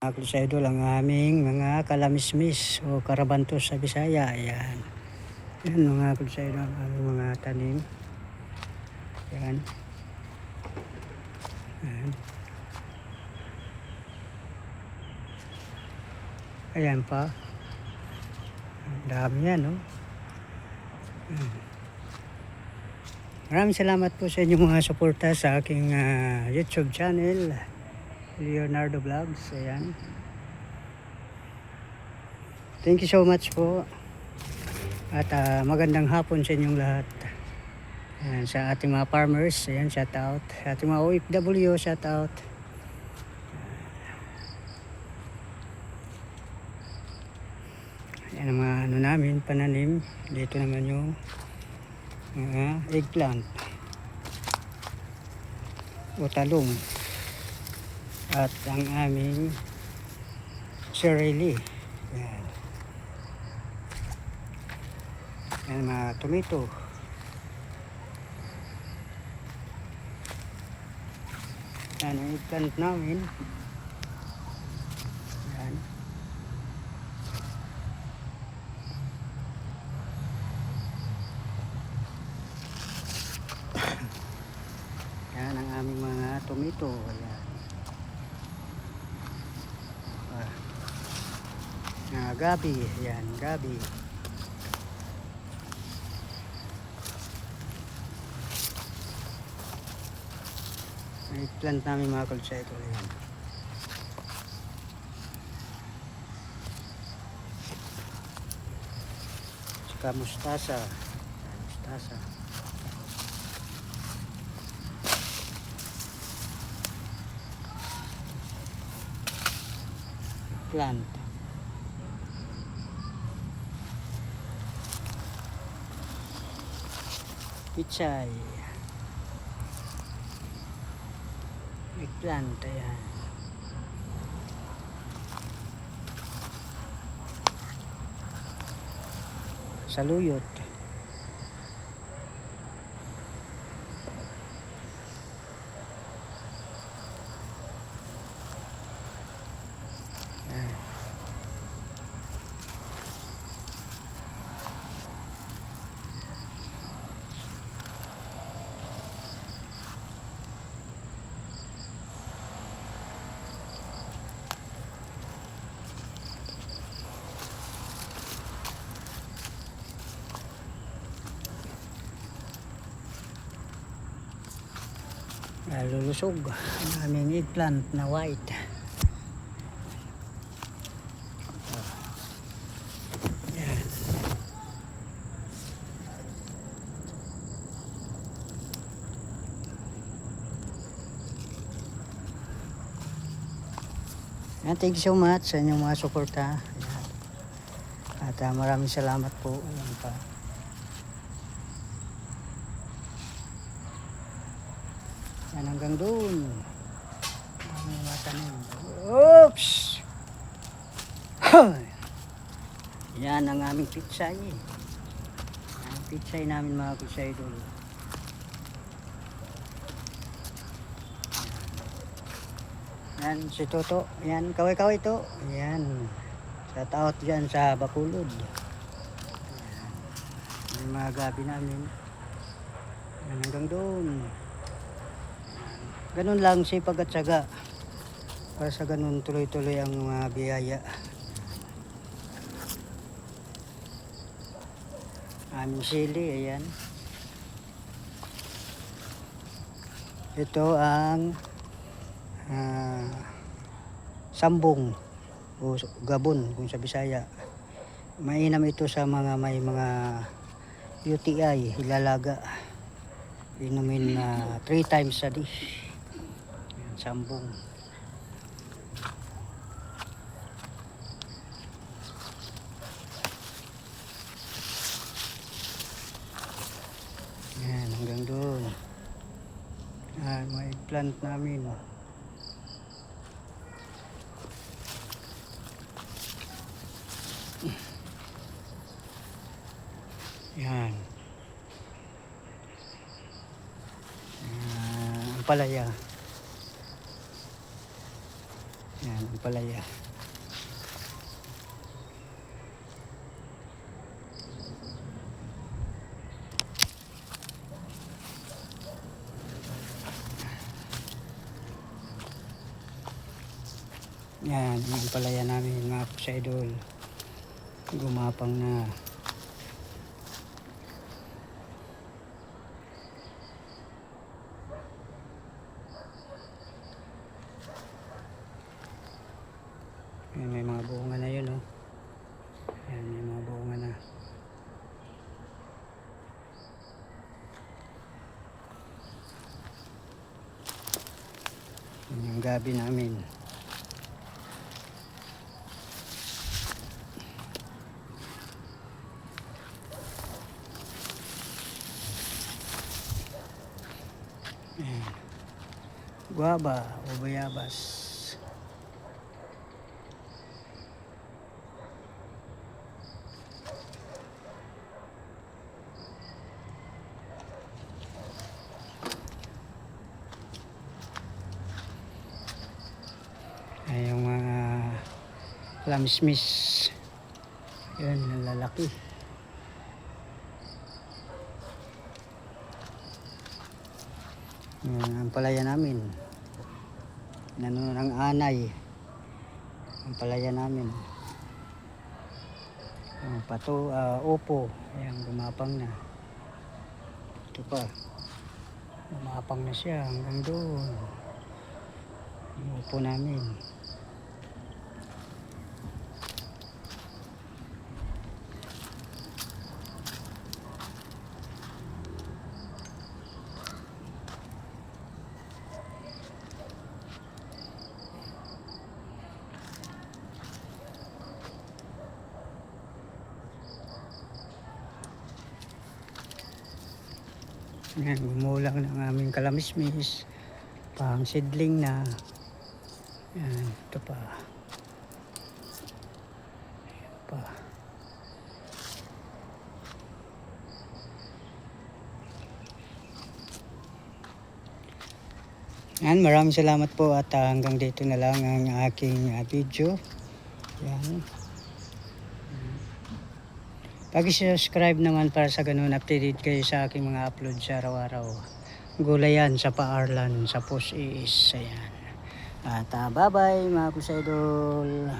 Mga idol, ang aming mga kalamismis o karabantos sa Bisaya. Ayan. Ayan mga idol, ang aming mga tanim. Ayan. Ayan. Ayan pa. Ang dami yan, no? Ayan. Maraming salamat po sa inyong mga suporta sa aking YouTube channel, Leonardo Vlogs. Ayan. Thank you so much po. At magandang hapon sa inyong lahat. Ayan, sa ating mga farmers, ayan, shout out. Sa ating mga OFW, shout out. Ayan ang mga ano namin, pananim. Dito naman yung eggplant o talong. At ang aming sirili. Ayan. Ayan mga tomato. Ayan ang eggplant namin. Ayan. Ayan ang aming mga tomato. Ayan. Gabi. Ayan, gabi. Ang eggplant namin mga kalsayto. Ayan. Tsaka mustasa. Ayan, mustasa. Plant. Pichay. Eggplant. Ayan. Saluyot. Ayan. Lulusog ang aming eggplant na white. Yan. Thank you so much sa inyong mga suporta. At maraming salamat po. Ayan pa. Yan hanggang doon. Ang mga tanim. Oops! Yan ang aming pitsay. Ang pitsay namin mga idol. Yan si Toto. Yan, kaway-kaway to. Yan. Sa taot dyan sa Bakulod. Yan. Yung mga gabi namin. Yan hanggang doon. Ganun lang sipag at syaga para sa ganun tuloy-tuloy ang mga biyaya. Aming sili, ayan. Ito ang sambong o gabon kung sa Bisaya. Mainam ito sa mga may mga UTI, hilalaga. Inumin 3 times a day. Sambong. Yan, hanggang doon. May plant namin. Yan. Ang palaya. Yan, ang palaya. Yan, ang palaya namin mga idol. Gumapang na. Yan, may mga bunga na yun, oh. Yan, may mga bunga na. Yan yung gabi namin. Yan. Guava o bayabas. Ay, yung mga lamismis. Yun, lalaki. Yan ang palaya namin. Nanuno ng anay. Ang palaya namin. Yung upo. Ayan, gumapang na. Ito pa. Gumapang na siya hanggang doon. Yung upo namin. Yan, gumulang ng aming kalamismis. Pang seedling na. Yan, ito pa. Ayan pa. Yan, maraming salamat po at hanggang dito na lang ang aking video. Yan. Pag-subscribe naman para sa ganun updated kayo sa aking mga upload sa araw-araw. Gulayan sa Paarlan, sa Post is. Ayan. At bye-bye mga kusaidol.